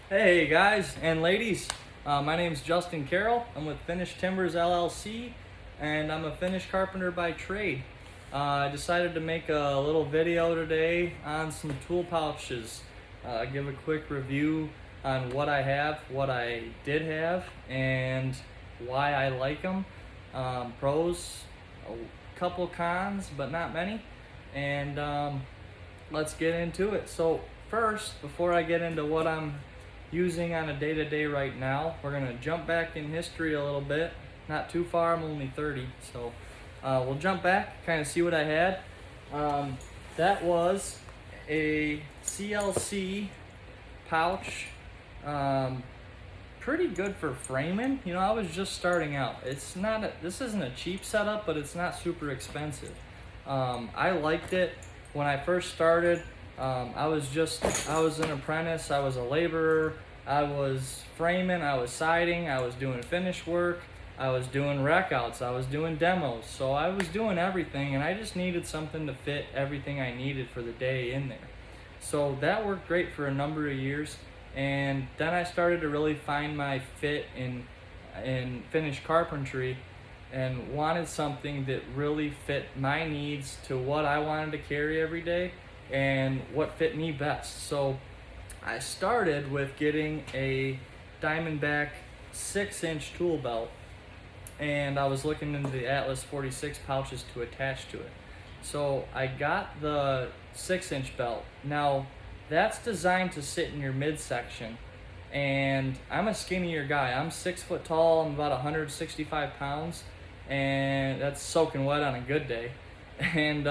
Hey guys and ladies, my name's Justin Carroll. I'm with Finish Timbers LLC and I'm a finish carpenter by trade. I decided to make a little video today on some tool pouches. Give a quick review on what I have, what I did have, and why I like them. Pros, a couple cons, but not many. And let's get into it. So first, before I get into what I'm using on a day-to-day right now, we're gonna jump back in history a little bit. Not too far, I'm only 30, so we'll jump back, kind of see what I had. That was a CLC pouch. Pretty good for framing. You know, I was just starting out. This isn't a cheap setup, but it's not super expensive. I liked it when I first started. I was an apprentice, I was a laborer, I was framing, I was siding, I was doing finish work, I was doing rec outs, I was doing demos. So I was doing everything, and I just needed something to fit everything I needed for the day in there. So that worked great for a number of years, and then I started to really find my fit in finish carpentry and wanted something that really fit my needs to what I wanted to carry every day and what fit me best. So I started with getting a Diamondback 6-inch tool belt, and I was looking into the Atlas 46 pouches to attach to it. So I got the 6-inch belt. Now that's designed to sit in your midsection, and I'm a skinnier guy. I'm 6 foot tall, I'm about 165 pounds, and that's soaking wet on a good day. And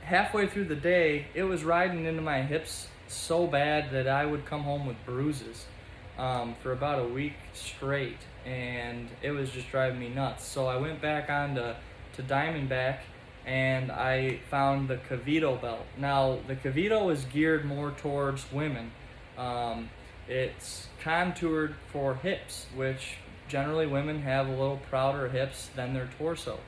halfway through the day, it was riding into my hips so bad that I would come home with bruises for about a week straight, and it was just driving me nuts. So I went back on to Diamondback, and I found the Cavito belt. Now, the Cavito is geared more towards women. It's contoured for hips, which generally women have a little prouder hips than their torso.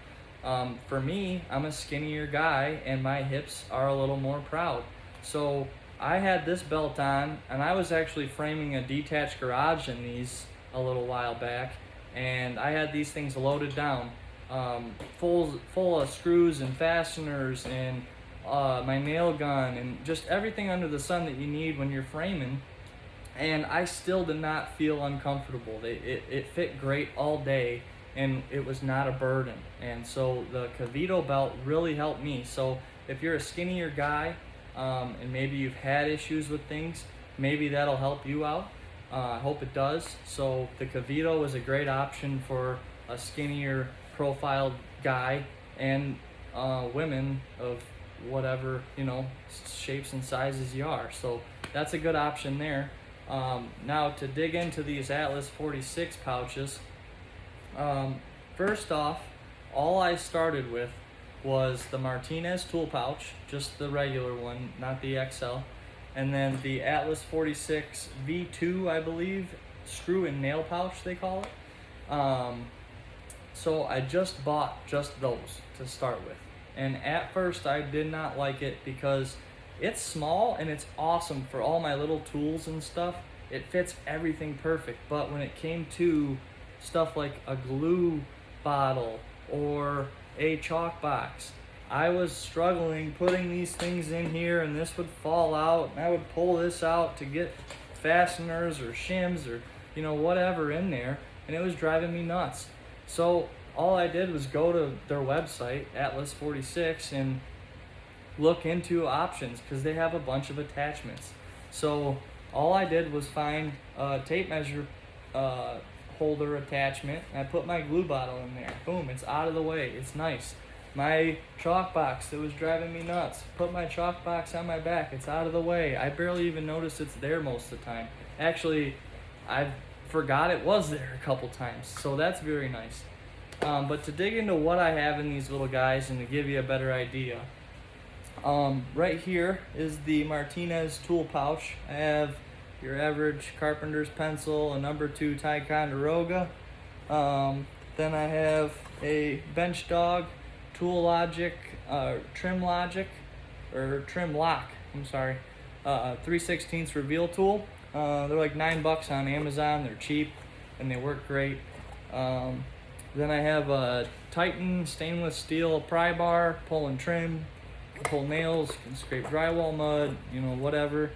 For me, I'm a skinnier guy and my hips are a little more proud. So I had this belt on, and I was actually framing a detached garage in these a little while back, and I had these things loaded down, full of screws and fasteners and my nail gun and just everything under the sun that you need when you're framing. And I still did not feel uncomfortable. It fit great all day, and it was not a burden. And so the Cavito belt really helped me. So if you're a skinnier guy, and maybe you've had issues with things, maybe that'll help you out. I hope it does. So the Cavito is a great option for a skinnier profiled guy and women of whatever, shapes and sizes you are. So that's a good option there. Now to dig into these Atlas 46 pouches, first off, all I started with was the Martinez tool pouch, just the regular one, not the XL, and then the Atlas 46 V2, I believe, screw and nail pouch they call it. So I just bought just those to start with, and at first I did not like it because it's small and it's awesome for all my little tools and stuff. It fits everything perfect, but when it came to stuff like a glue bottle or a chalk box, I was struggling putting these things in here, and this would fall out, and I would pull this out to get fasteners or shims or whatever in there, and it was driving me nuts. So all I did was go to their website, Atlas 46, and look into options because they have a bunch of attachments. So all I did was find a tape measure holder attachment. I put my glue bottle in there. Boom, it's out of the way. It's nice. My chalk box that was driving me nuts. Put my chalk box on my back. It's out of the way. I barely even notice it's there most of the time. Actually, I forgot it was there a couple times. So that's very nice. But to dig into what I have in these little guys and to give you a better idea, right here is the Martinez tool pouch. I have your average carpenter's pencil, a number 2 Ticonderoga. Then I have a Bench Dog Tool Logic, Trim Logic, or Trim Lock, I'm sorry. 3/16 reveal tool. They're like $9 on Amazon. They're cheap and they work great. Then I have a Titan stainless steel pry bar, pull and trim, can pull nails, can scrape drywall mud, you know, whatever.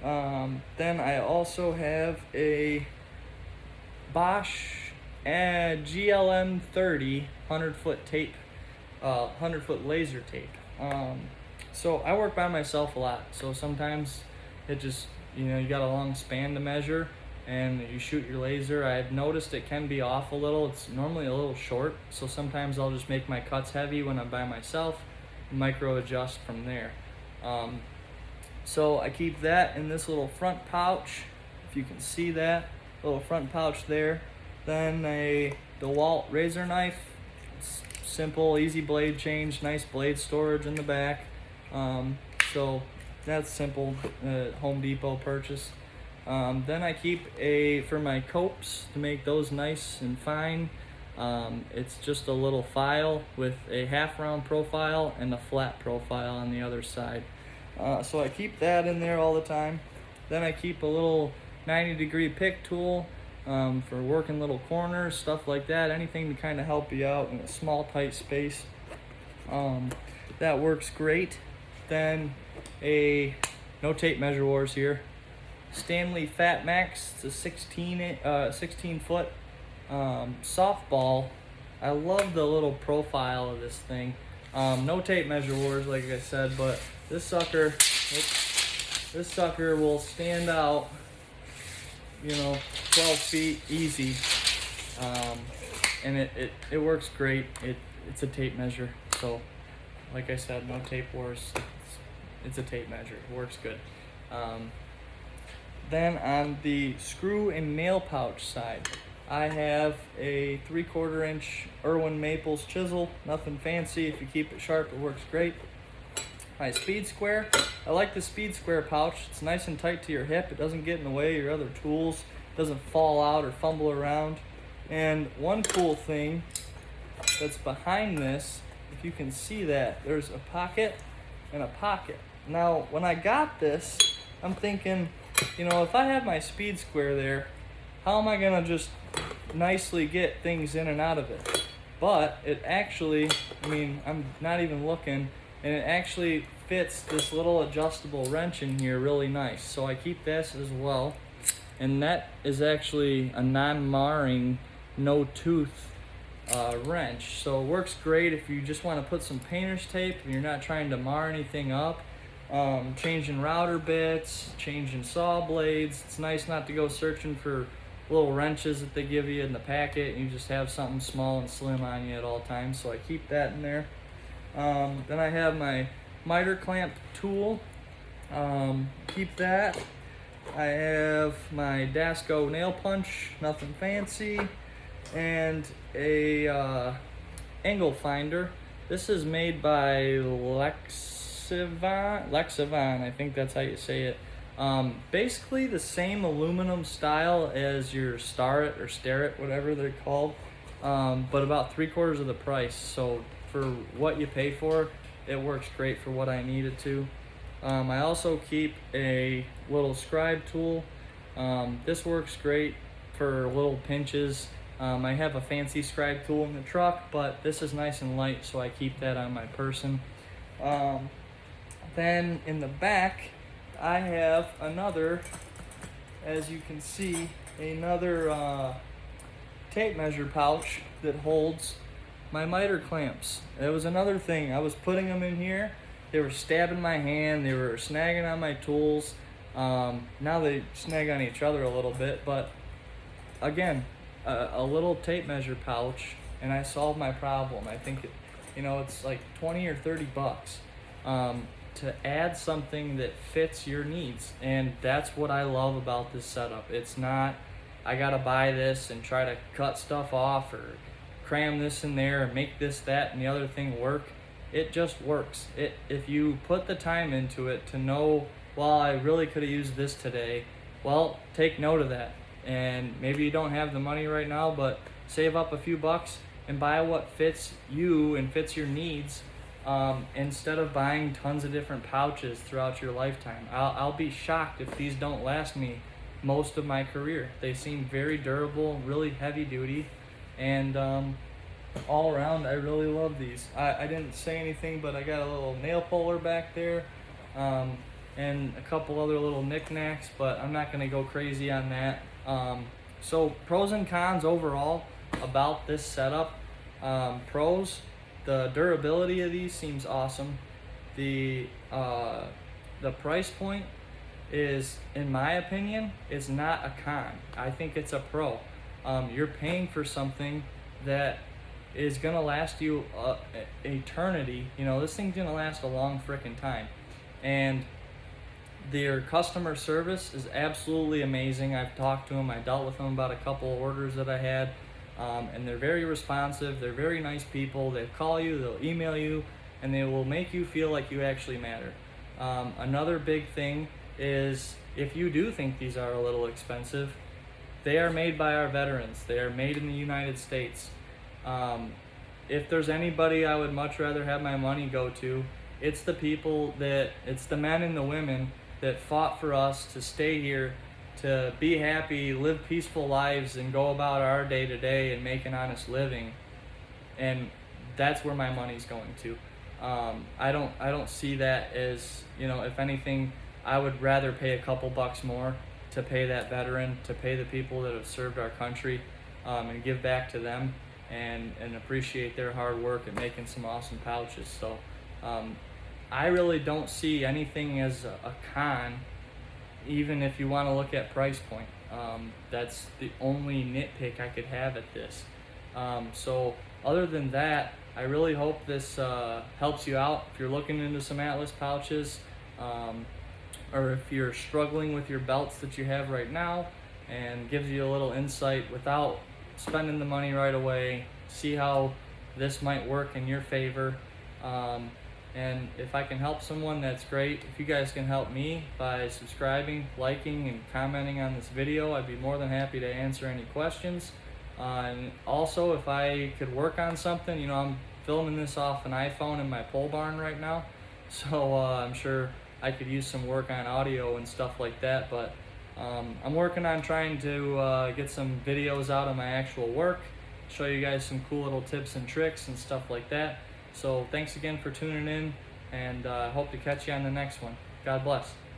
Then I also have a Bosch GLM 30 100-foot tape, 100-foot laser tape. So I work by myself a lot. So sometimes it just, you know, you got a long span to measure and you shoot your laser. I've noticed it can be off a little. It's normally a little short. So sometimes I'll just make my cuts heavy when I'm by myself and micro adjust from there. So I keep that in this little front pouch. If you can see that little front pouch there. Then a Dewalt razor knife. It's simple, easy blade change, nice blade storage in the back. So that's simple, Home Depot purchase. Then I keep for my copes to make those nice and fine. It's just a little file with a half round profile and a flat profile on the other side. So I keep that in there all the time. Then I keep a little 90-degree pick tool for working little corners, stuff like that. Anything to kind of help you out in a small, tight space. That works great. Then no tape measure wars here. Stanley Fat Max. It's a 16 foot softball. I love the little profile of this thing. No tape measure wars, like I said, but this sucker will stand out, you know, 12 feet easy. And it works great. It's a tape measure. So, like I said, no tape wars. It's a tape measure. It works good. Then on the screw and nail pouch side, I have a 3/4 inch Irwin Maples chisel. Nothing fancy. If you keep it sharp, it works great. My speed square. I like the speed square pouch. It's nice and tight to your hip. It doesn't get in the way of your other tools. It doesn't fall out or fumble around. And one cool thing that's behind this, if you can see that, there's a pocket and a pocket. Now, when I got this, I'm thinking, you know, if I have my speed square there, how am I gonna just nicely get things in and out of it? But it actually, I mean, I'm not even looking, and it actually fits this little adjustable wrench in here really nice. So I keep this as well. And that is actually a non-marring, no tooth wrench. So it works great if you just want to put some painter's tape and you're not trying to mar anything up. Changing router bits, changing saw blades. It's nice not to go searching for little wrenches that they give you in the packet, and you just have something small and slim on you at all times. So I keep that in there. Then I have my miter clamp tool. Keep that. I have my Dasco nail punch, nothing fancy, and a angle finder. This is made by Lexivon, I think that's how you say it. Basically the same aluminum style as your Starret or Starret, whatever they're called, but about 3/4 of the price. So for what you pay for, it works great for what I need it to. I also keep a little scribe tool. This works great for little pinches. I have a fancy scribe tool in the truck, but this is nice and light, so I keep that on my person. Then in the back, I have another, as you can see, another tape measure pouch that holds my miter clamps. It was another thing. I was putting them in here. They were stabbing my hand. They were snagging on my tools. Now they snag on each other a little bit, but again, a little tape measure pouch, and I solved my problem. I think it's like 20 or 30 bucks to add something that fits your needs, and that's what I love about this setup. It's not I gotta buy this and try to cut stuff off or cram this in there and make this, that, and the other thing work. It just works. If you put the time into it to know, well, I really could have used this today, well, take note of that. And maybe you don't have the money right now, but save up a few bucks and buy what fits you and fits your needs. instead of buying tons of different pouches throughout your lifetime. I'll be shocked if these don't last me most of my career. They seem very durable, really heavy duty, and all around I really love these. I didn't say anything, but I got a little nail puller back there, and a couple other little knickknacks, but I'm not going to go crazy on that. So pros and cons overall about this setup. Pros, the durability of these seems awesome. The price point is, in my opinion, is not a con. I think it's a pro. You're paying for something that is gonna last you eternity. You know, this thing's gonna last a long frickin' time, and their customer service is absolutely amazing. I've talked to them. I dealt with them about a couple of orders that I had, and they're very responsive. They're very nice people. They call you, they'll email you, and they will make you feel like you actually matter. Another big thing is, if you do think these are a little expensive, they are made by our veterans. They are made in the United States. If there's anybody I would much rather have my money go to, it's the men and the women that fought for us to stay here, to be happy, live peaceful lives, and go about our day to day and make an honest living. And that's where my money's going to. I don't see that as, if anything, I would rather pay a couple bucks more to pay that veteran, to pay the people that have served our country, and give back to them and appreciate their hard work at making some awesome pouches. So I really don't see anything as a con, even if you want to look at price point. That's the only nitpick I could have at this. So other than that, I really hope this helps you out if you're looking into some Atlas pouches, or if you're struggling with your belts that you have right now, and gives you a little insight without spending the money right away. See how this might work in your favor. And if I can help someone, that's great. If you guys can help me by subscribing, liking, and commenting on this video, I'd be more than happy to answer any questions. And also, if I could work on something, I'm filming this off an iPhone in my pole barn right now, so I'm sure I could use some work on audio and stuff like that. But I'm working on trying to get some videos out of my actual work, show you guys some cool little tips and tricks and stuff like that. So thanks again for tuning in, and I hope to catch you on the next one. God bless.